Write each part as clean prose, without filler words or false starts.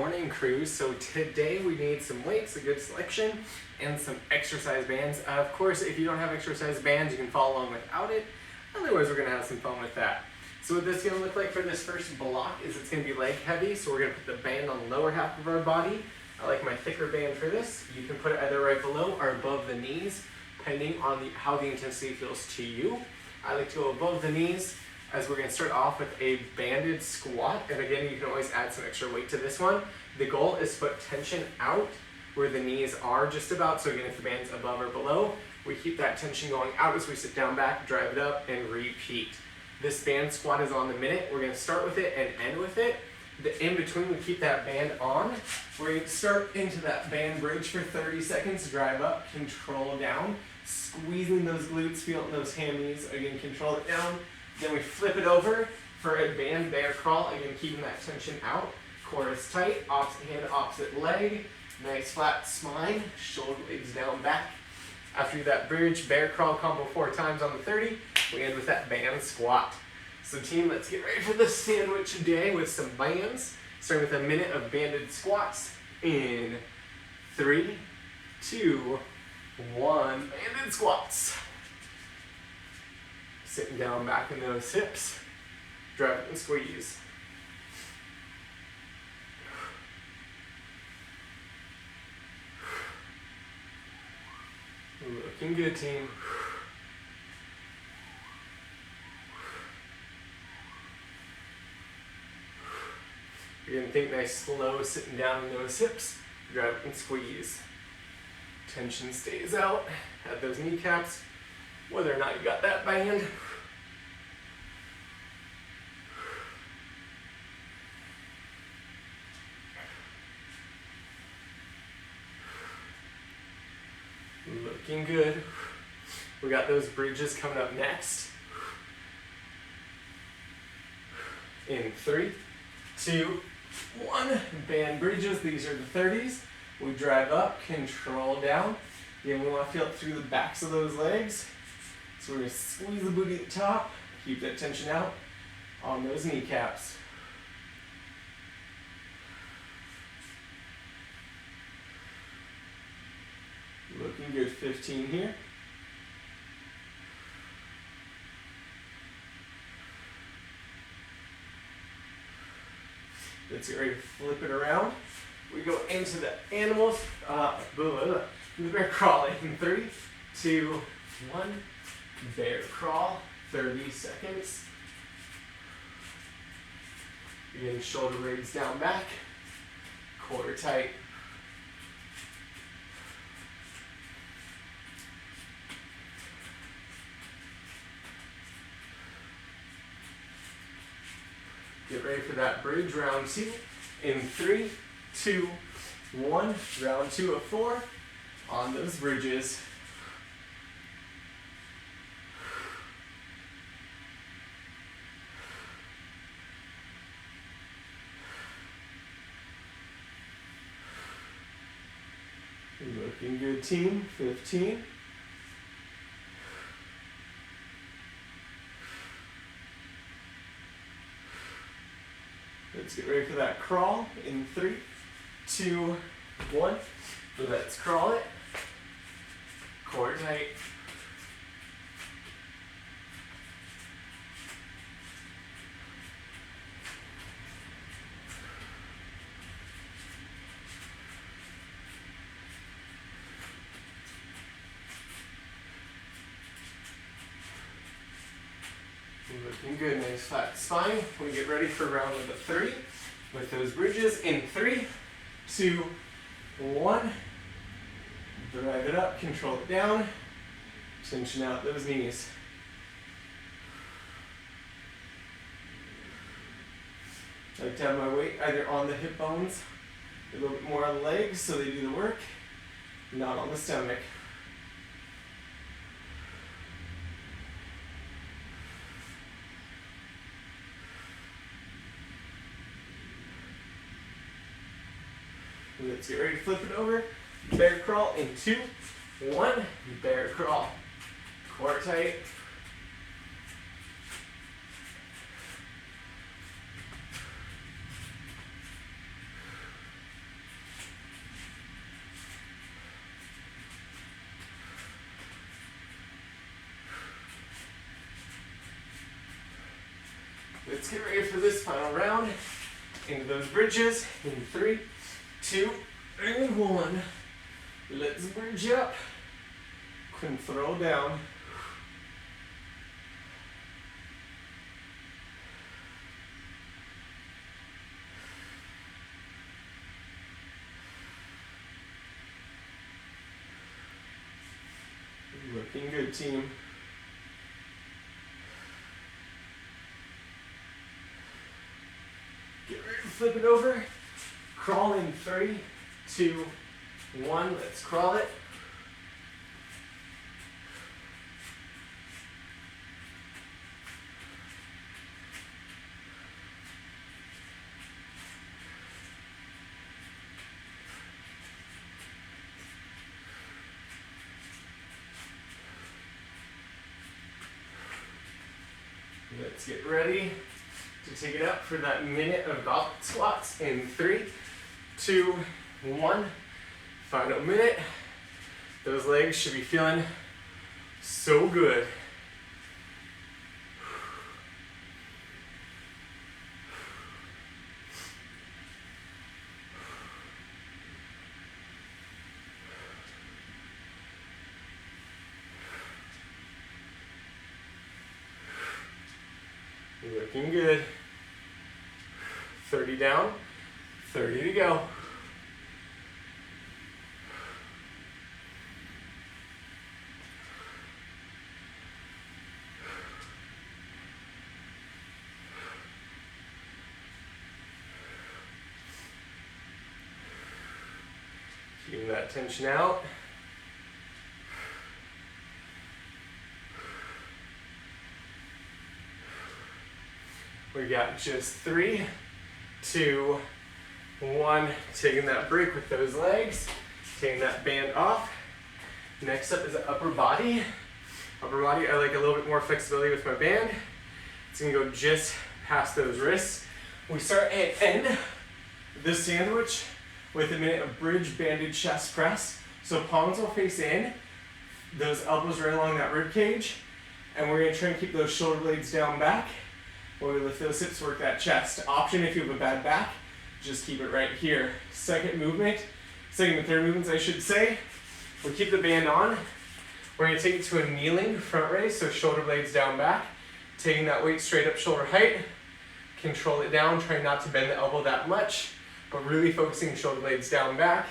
morning, crew. So today we need some weights, a good selection, and some exercise bands. Of course, if you don't have exercise bands, you can follow along without it. Otherwise, we're gonna have some fun with that. So what this is gonna look like for this first block is it's gonna be leg heavy. So we're gonna put the band on the lower half of our body. I like my thicker band for this. You can put it either right below or above the knees, depending on how the intensity feels to you. I like to go above the knees, as we're going to start off with a banded squat. And again, you can always add some extra weight to this one. The goal is to put tension out where the knees are just about. So again, if the band's above or below, we keep that tension going out as we sit down back, drive it up, and repeat. This band squat is on the minute. We're going to start with it and end with it. The in between, we keep that band on. We're going to start into that band bridge for 30 seconds, drive up, control down, squeezing those glutes, feeling those hammies. Again, control it down. Then we flip it over for a band bear crawl, again keeping that tension out. Core is tight, opposite hand, opposite leg. Nice flat spine, shoulder blades down back. After that bridge bear crawl combo 4 times on the 30, we end with that band squat. So team, let's get ready for the sandwich today with some bands. Starting with a minute of banded squats in 3, 2, 1, banded squats. Sitting down back in those hips, drive and squeeze. Looking good, team. You're gonna think nice, slow, sitting down in those hips, drive and squeeze. Tension stays out at those kneecaps, whether or not you got that band. Looking good. We got those bridges coming up next. In 3, 2, 1, band bridges. These are the 30s. We drive up, control down. Again, we want to feel it through the backs of those legs. So we're going to squeeze the booty at the top, keep that tension out on those kneecaps. Looking good, 15 here. Let's get ready to flip it around. We go into the animals, the bear crawl in 3, 2, 1. Bear crawl, 30 seconds. Again, shoulder blades down back, core tight. Get ready for that bridge, round 2. In 3, 2, 1, round 2 of 4 on those bridges. Looking good, team. 15. Let's get ready for that crawl in 3, 2, 1. Let's crawl it. Core tight. Looking good, nice flat spine. We get ready for round number 3 with those bridges in 3, 2, 1. Drive it up, control it down, tension out those knees. I like to have my weight either on the hip bones, a little bit more on the legs so they do the work, not on the stomach. Let's get ready to flip it over. Bear crawl in 2, 1. Bear crawl. Core tight. Let's get ready for this final round. Into those bridges in 3, 2, and 1. Let's bridge up. Can throw down. Looking good, team. Get ready to flip it over. Crawl in 3, 2, 1. Let's crawl it. Let's get ready to take it up for that minute of goblet squats in 3, 2, 1. Final minute. Those legs should be feeling so good. Looking good. 30 down, 30 to go. Keeping that tension out. We got just 3, 2, 1. Taking that break with those legs. Taking that band off. Next up is the upper body. Upper body, I like a little bit more flexibility with my band. It's gonna go just past those wrists. We start at end this sandwich with a minute of bridge banded chest press. So palms will face in, those elbows right along that rib cage, and we're gonna try and keep those shoulder blades down back. When we lift those hips, work that chest. Option if you have a bad back, just keep it right here. Second and third movements I should say. We keep the band on. We're gonna take it to a kneeling front raise, so shoulder blades down back. Taking that weight straight up shoulder height. Control it down, try not to bend the elbow that much, but really focusing shoulder blades down back.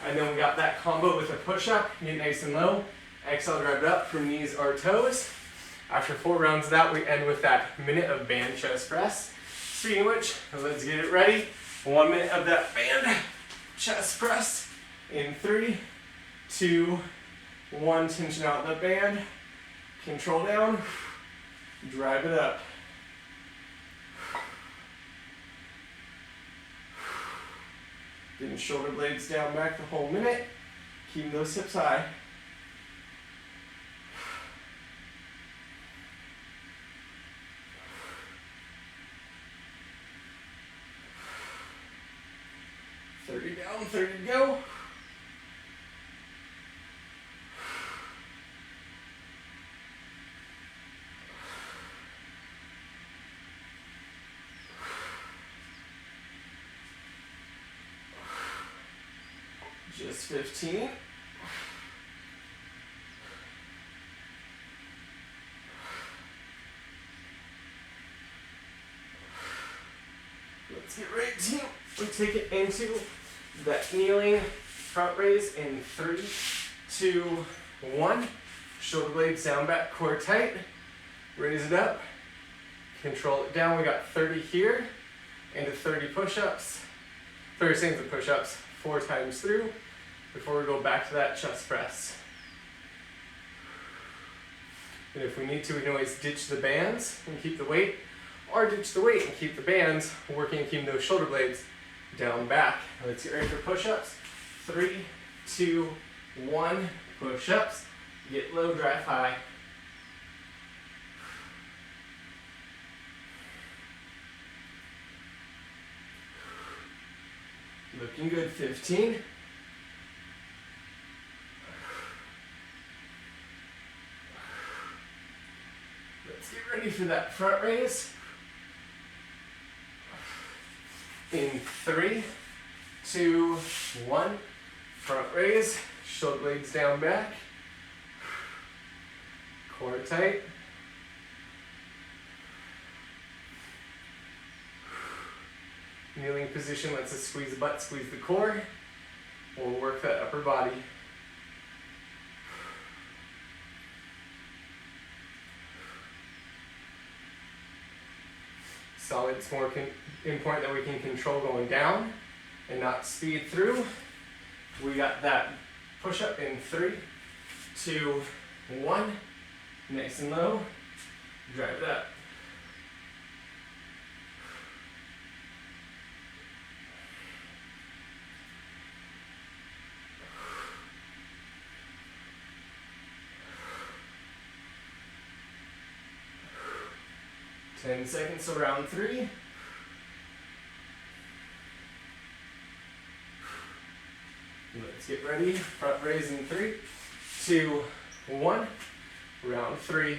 And then we got that combo with a push-up, get nice and low. Exhale, drive it up from knees or toes. After 4 rounds of that, we end with that minute of band chest press. Speaking of which, let's get it ready. 1 minute of that band chest press in 3, 2, 1. Tension out the band. Control down. Drive it up. Getting shoulder blades down back the whole minute. Keeping those hips high. Down, 30 to go. Just 15. Let's get ready to take it into that kneeling front raise in 3, 2, 1. Shoulder blades down back, core tight. Raise it up. Control it down. We got 30 here. Into 30 push-ups. 30 seconds of push-ups, 4 times through, before we go back to that chest press. And if we need to, we can always ditch the bands and keep the weight, or ditch the weight and keep the bands, working and keeping those shoulder blades down back. Let's get ready for push-ups. 3, 2, 1. Push-ups. Get low, drive high. Looking good. 15. Let's get ready for that front raise. In 3, 2, 1. Front raise, shoulder blades down back. Core tight. Kneeling position lets us squeeze the butt, squeeze the core. We'll work that upper body. Solid. It's more important that we can control going down and not speed through. We got that push up in 3, 2, 1. Nice and low. Drive it up. Ten seconds, so round 3. Let's get ready. Front raise in 3, 2, 1. Round 3.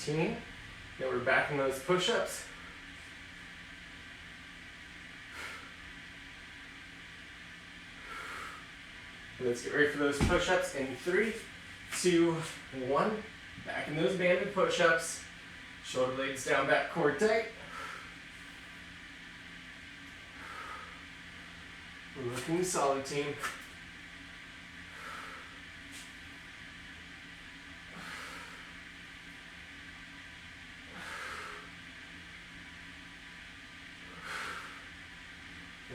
Then we're back in those push-ups. Let's get ready for those push-ups in 3, 2, 1. Back in those banded push-ups. Shoulder blades down, back, core tight. We're looking solid, team.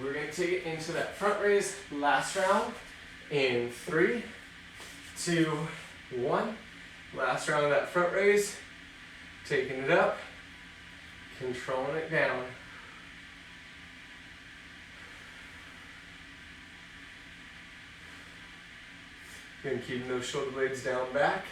We're going to take it into that front raise last round in 3, 2, 1. Last round of that front raise. Taking it up, controlling it down. Again, keeping those shoulder blades down back.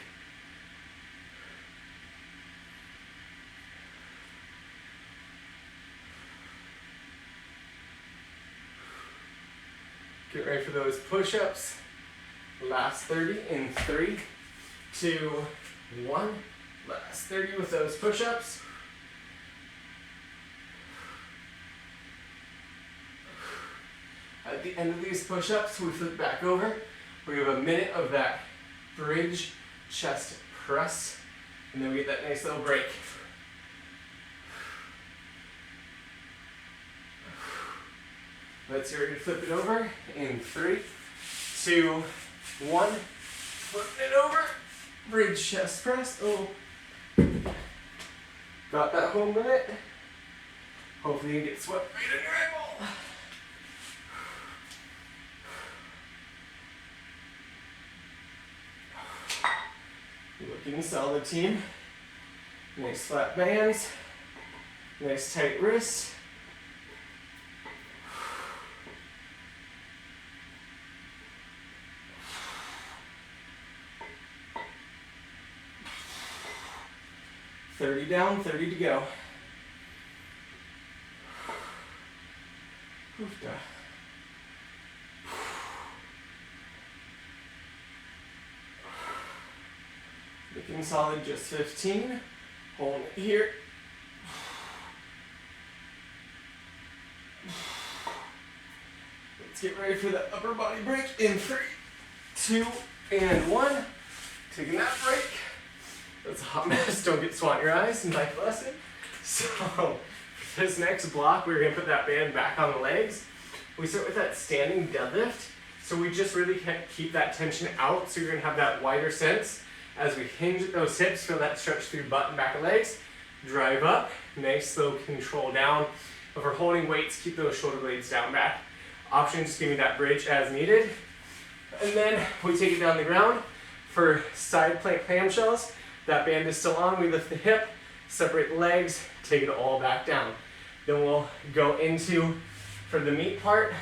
Get ready for those push-ups. Last 30 in 3, 2, 1. Last 30 with those push-ups. At the end of these push-ups, we flip back over. We have a minute of that bridge chest press, and then we get that nice little break. Let's get ready to flip it over in 3, 2, 1. Flip it over. Bridge chest press. Oh. Got that whole minute. Hopefully you get swept right in your eyeball. Looking solid, team. Nice flat bands. Nice tight wrists. $30 down, 30 to go. Looking solid, just 15. Holding it here. Let's get ready for the upper body break in 3, 2, and 1. Taking that break. That's a hot mess. Don't get sweat in your eyes. Life lesson. So for this next block, we're going to put that band back on the legs. We start with that standing deadlift. So we just really can't keep that tension out. So you're going to have that wider sense as we hinge at those hips. Feel that stretch through butt and back of legs. Drive up. Nice slow control down. If we're holding weights, keep those shoulder blades down back. Options, give me that bridge as needed. And then we take it down the ground for side plank clamshells. That band is still on, we lift the hip, separate the legs, take it all back down. Then we'll go into, for the meat part,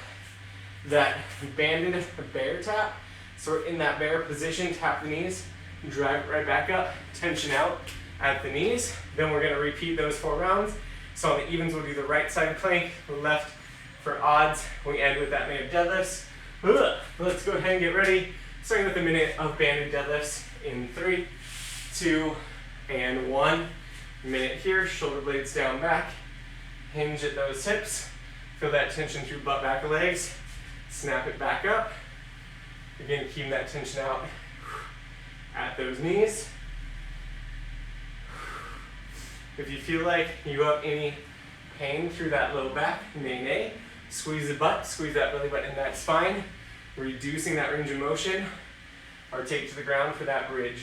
that banded bear tap. So we're in that bear position, tap the knees, drive it right back up, tension out at the knees. Then we're gonna repeat those 4 rounds. So on the evens, we'll do the right side plank, left for odds. We end with that native deadlifts. Let's go ahead and get ready. Starting with a minute of banded deadlifts in 3, 2, and 1. Minute here, shoulder blades down back. Hinge at those hips. Feel that tension through butt, back, legs. Snap it back up. Again, keeping that tension out at those knees. If you feel like you have any pain through that low back, nay. Squeeze the butt, squeeze that belly button in that spine, reducing that range of motion, or take to the ground for that bridge.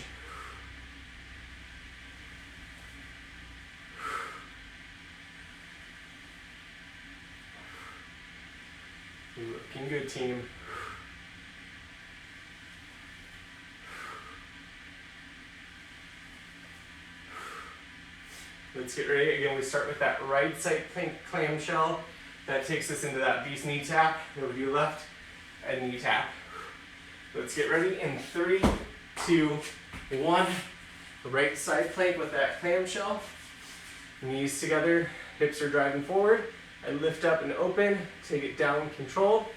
Looking good, team. Let's get ready. Again, we start with that right side plank clamshell. That takes us into that beast knee tap. Then we do left and knee tap. Let's get ready in 3, 2, 1. Right side plank with that clamshell. Knees together, hips are driving forward. I lift up and open, take it down, control,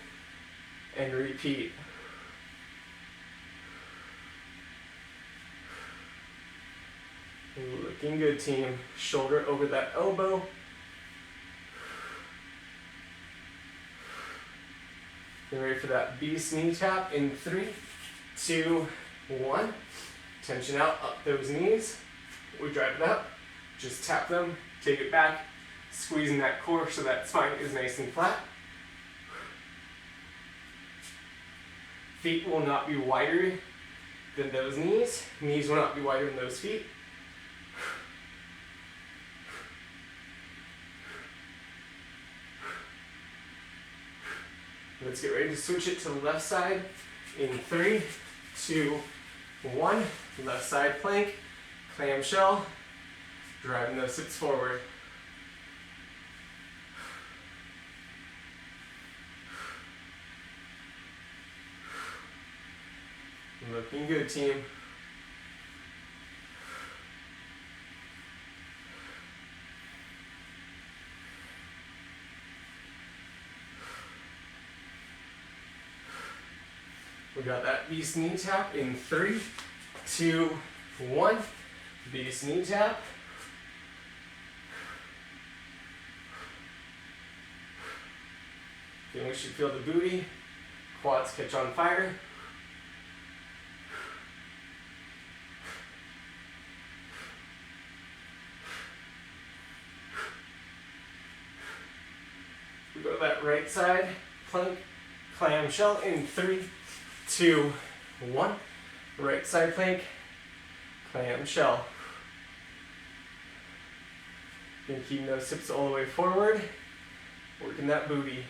and repeat. Looking good, team. Shoulder over that elbow. Get ready for that beast knee tap in 3, 2, 1. Tension out, up those knees. We drive it up, just tap them, take it back, squeezing that core so that spine is nice and flat. Feet will not be wider than those knees. Knees will not be wider than those feet. Let's get ready to switch it to the left side in 3, 2, 1. Left side plank, clamshell, driving those hips forward. Looking good, team. We got that beast knee tap in 3, 2, 1. Beast knee tap. Then we should feel the booty, quads catch on fire. We go to that right side plank clamshell in 3, 2, 1. Right side plank, clamshell. And keeping those hips all the way forward, working that booty.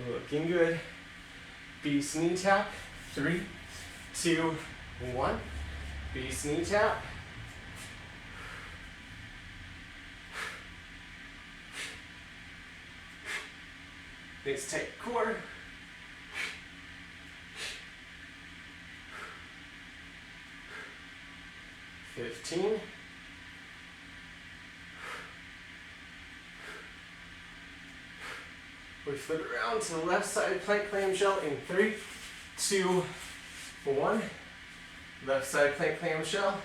Looking good. Beast knee tap. 3, 2, 1. Beast knee tap. Nice tight core. $15. We flip it around to the left side plank clamshell in 3, 2, 1. Left side plank clamshell.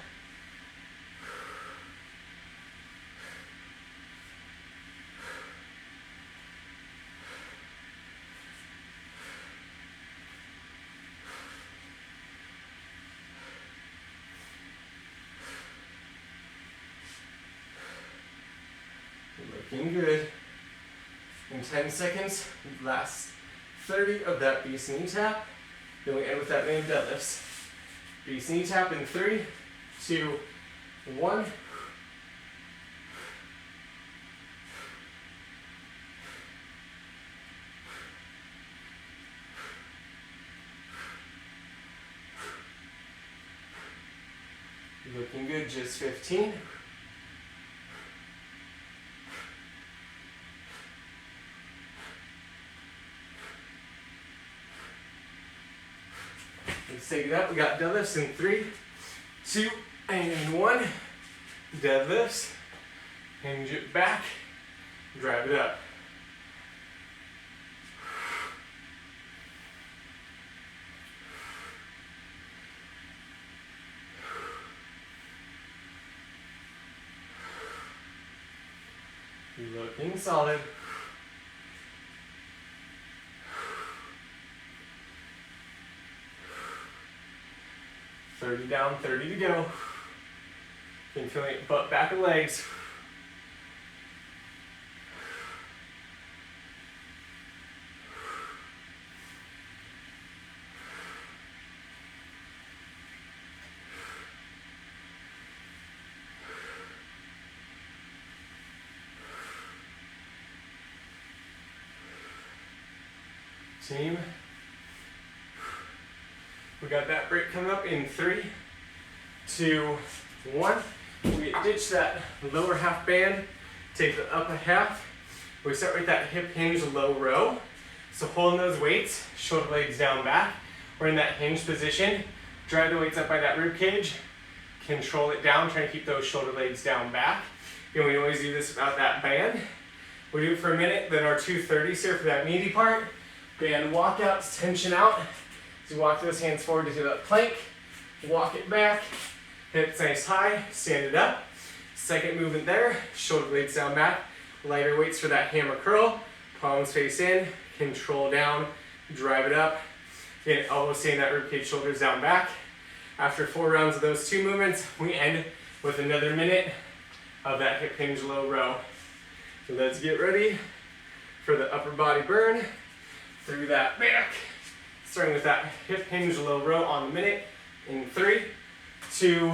Looking good. In 10 seconds, last 30 of that beast knee tap. Then we end with that main deadlifts. Beast knee tap in 3, 2, 1. Looking good, just 15. Let's take it up. We got deadlifts in 3, 2, and 1. Deadlifts. Hinge it back. Drive it up. Looking solid. $30 down, 30 to go. Can feel it, butt back of legs. Team. We got that break coming up in 3, 2, 1. We ditch that lower half band, take the upper half. We start with that hip hinge low row. So holding those weights, shoulder blades down back. We're in that hinge position. Drive the weights up by that rib cage. Control it down, trying to keep those shoulder blades down back. And we always do this without that band. We do it for a minute, then our 230s here for that meaty part. Band walkouts, tension out. So you walk those hands forward to that plank, walk it back, hips nice high, stand it up. Second movement there, shoulder blades down back, lighter weights for that hammer curl, palms face in, control down, drive it up. Again, elbows stay in that ribcage, shoulders down back. After 4 rounds of those 2 movements, we end with another minute of that hip hinge low row. So let's get ready for the upper body burn. Through that back, starting with that hip hinge low row on the minute in 3, 2,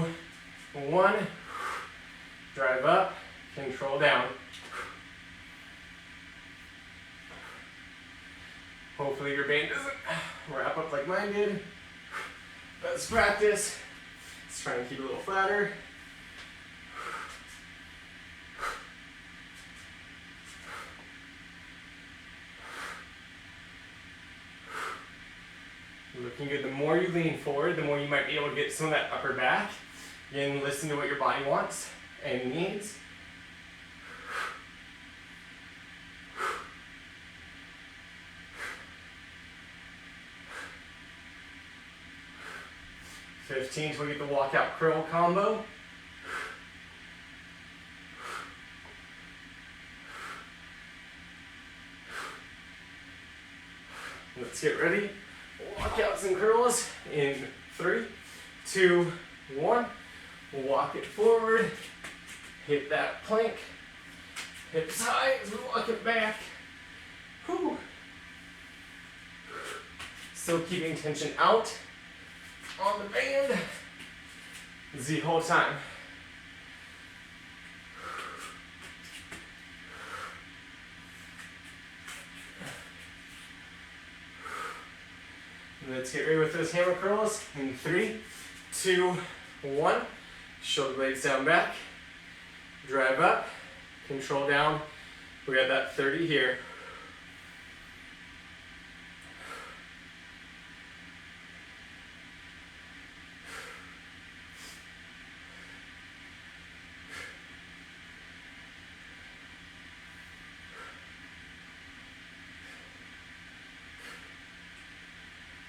1. Drive up, control down. Hopefully your band doesn't wrap up like mine did. Best practice. Let's try and keep it a little flatter. Looking good. The more you lean forward, the more you might be able to get some of that upper back. Again, listen to what your body wants and needs. $15 till we get the walkout curl combo. Let's get ready. Walkouts and curls in 3, 2, 1. Walk it forward. Hit that plank. Hips high as we walk it back. Whew. Still keeping tension out on the band the whole time. Let's get ready with those hammer curls in 3, 2, 1. Shoulder blades down back. Drive up. Control down. We got that 30 here.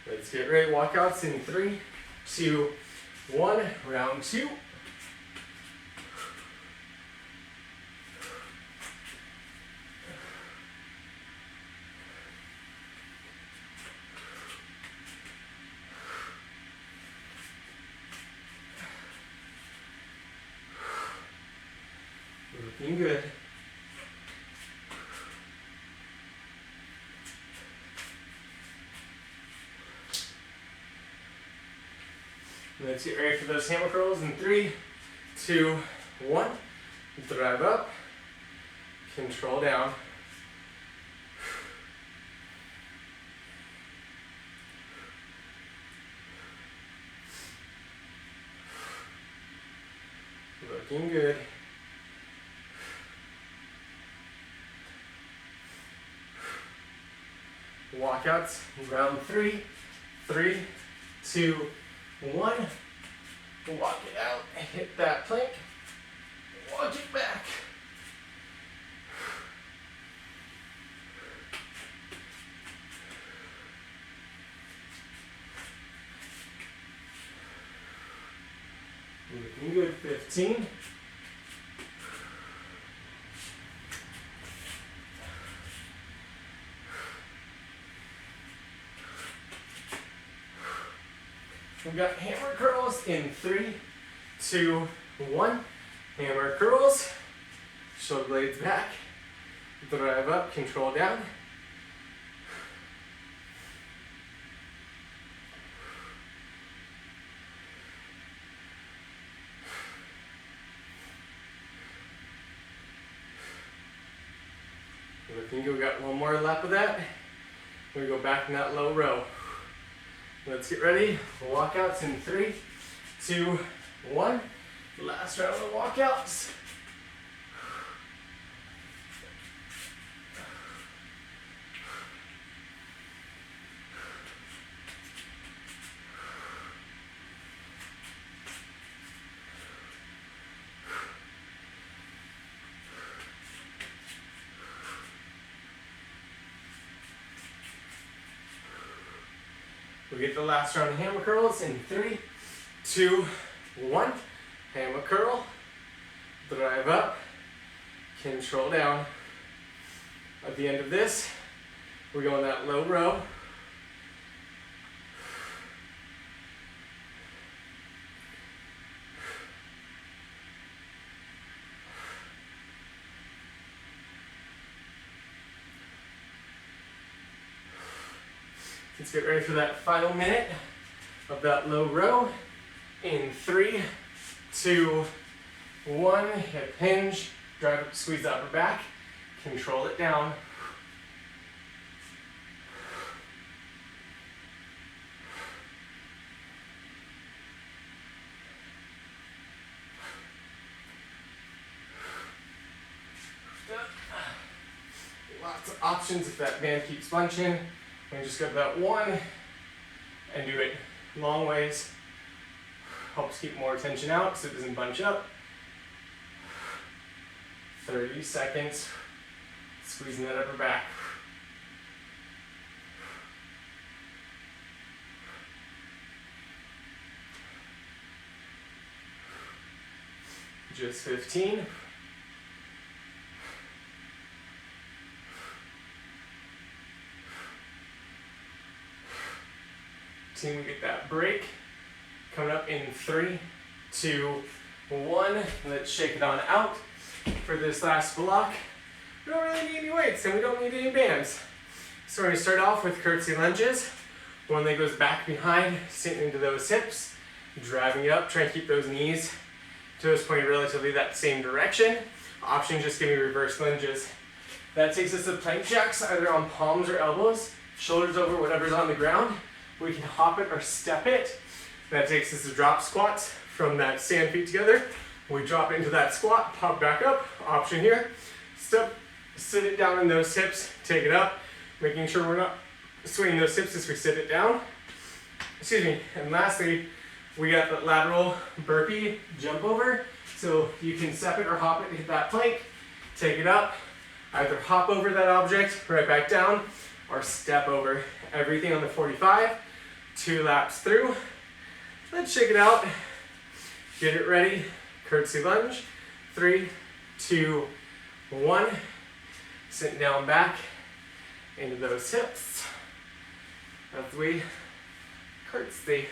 Let's get ready. Walkouts in 3, 2, 1. Round 2. Looking good. Let's get ready for those hammer curls in 3, 2, 1. Drive up. Control down. Looking good. Walkouts, round 3, 3, 2, 1. Walk it out, hit that plank, walk it back. Looking good, 15. We've got hammer curls in 3, 2, 1. Hammer curls, shoulder blades back, drive up, control down. Looking good, we got one more lap of that. We go back in that low row. Let's get ready. Walkouts in 3, 2, 1. Last round of walkouts. We get the last round of hammer curls in 3, 2, 1. Hammer curl, drive up, control down. At the end of this, we go in that low row. Let's get ready for that final minute of that low row. In 3, 2, 1. Hip hinge, drive up, squeeze the upper back, control it down. Lots of options if that band keeps bunching. And just go to that 1 and do it long ways. Helps keep more tension out so it doesn't bunch up. 30 seconds. Squeezing that upper back. Just 15. Team, we get that break. Coming up in 3, 2, 1. Let's shake it on out for this last block. We don't really need any weights and we don't need any bands. So we're going to start off with curtsy lunges. One leg goes back behind, sitting into those hips, driving it up, try and keep those knees, toes pointed relatively that same direction. Option, just give me reverse lunges. That takes us to plank jacks, either on palms or elbows, shoulders over whatever's on the ground. We can hop it or step it. That takes us to drop squats from that stand feet together. We drop into that squat, pop back up. Option here, step, sit it down in those hips, take it up, making sure we're not swinging those hips as we sit it down. Excuse me. And lastly, we got the lateral burpee jump over. So you can step it or hop it, hit that plank, take it up, either hop over that object, right back down, or step over. Everything on the 45, 2 laps through. Let's shake it out. Get it ready. Curtsy lunge. 3, 2, 1. Sit down back into those hips as we curtsy.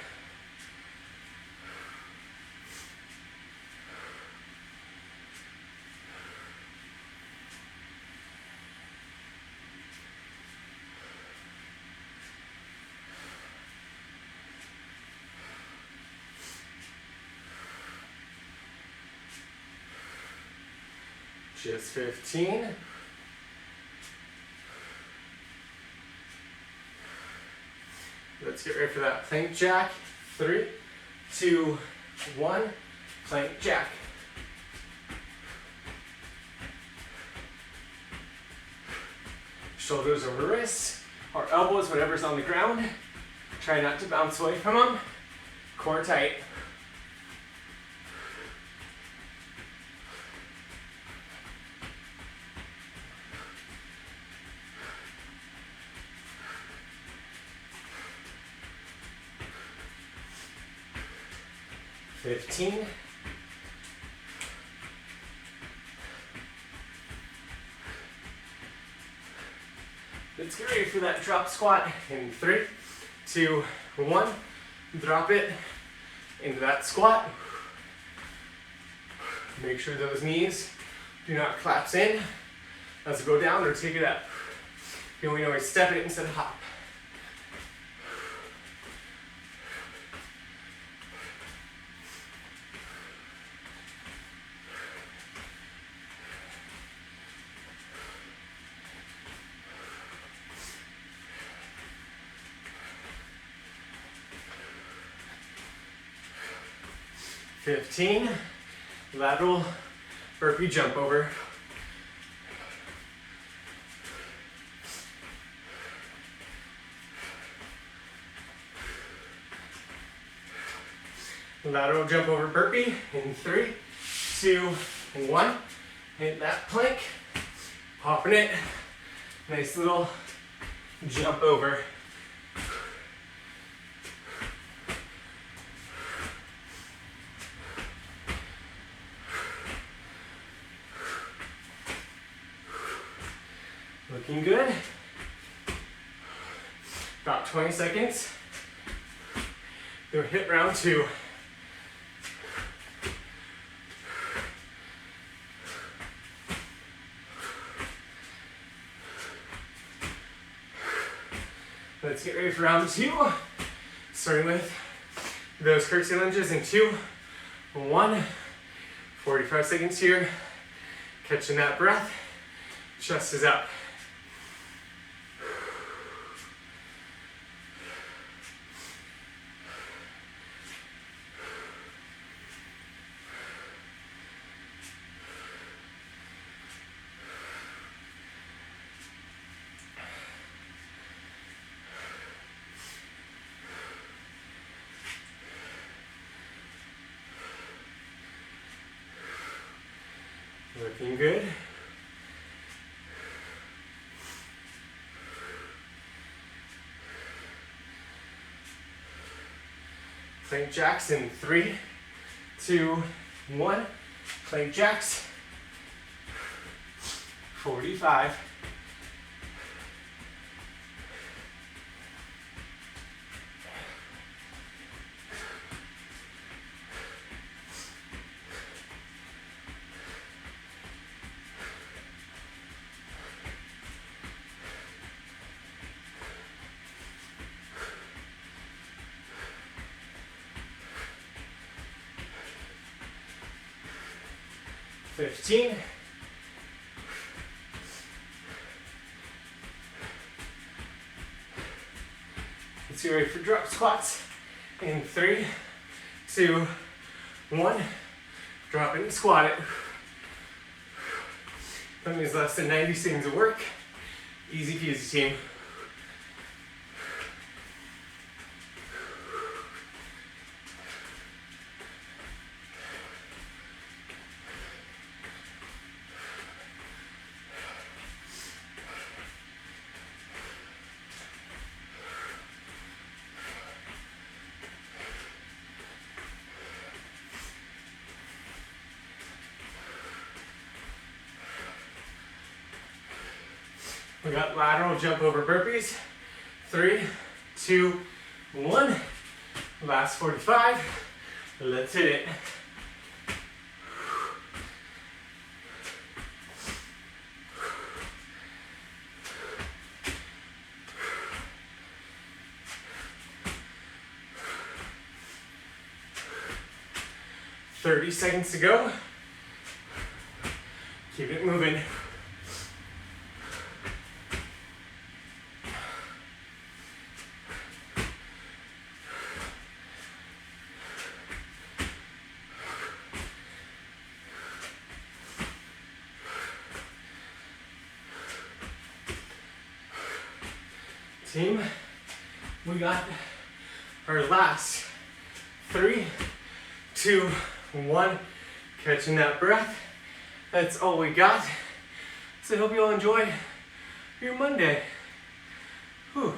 Just 15. Let's get ready for that plank jack. 3, 2, 1. Plank jack. Shoulders over wrists, or elbows, whatever's on the ground. Try not to bounce away from them. Core tight. $15. Let's get ready for that drop squat in 3, 2, 1. Drop it into that squat. Make sure those knees do not collapse in as we go down or take it up. You can always step it instead of hop. $15. Lateral burpee jump over. Lateral jump over burpee in 3, 2, 1. Hit that plank. Hopping it. Nice little jump over. Looking good. About 20 seconds. Then hit round 2. Let's get ready for round 2. Starting with those curtsy lunges in 2, 1. 45 seconds here. Catching that breath. Chest is up. Looking good. Plank jacks in 3, 2, 1. Plank jacks. 45. $15. Let's get ready for drop squats in 3, 2, 1. Drop it and squat it. That means less than 90 seconds of work. Easy peasy, team. We got lateral jump over burpees. 3, 2, 1. Last 45. Let's hit it. $30 seconds to go. Keep it moving. Team, we got Our last 3, 2, 1. Catching that breath. That's all we got. So I hope you all enjoy your Monday. Whew.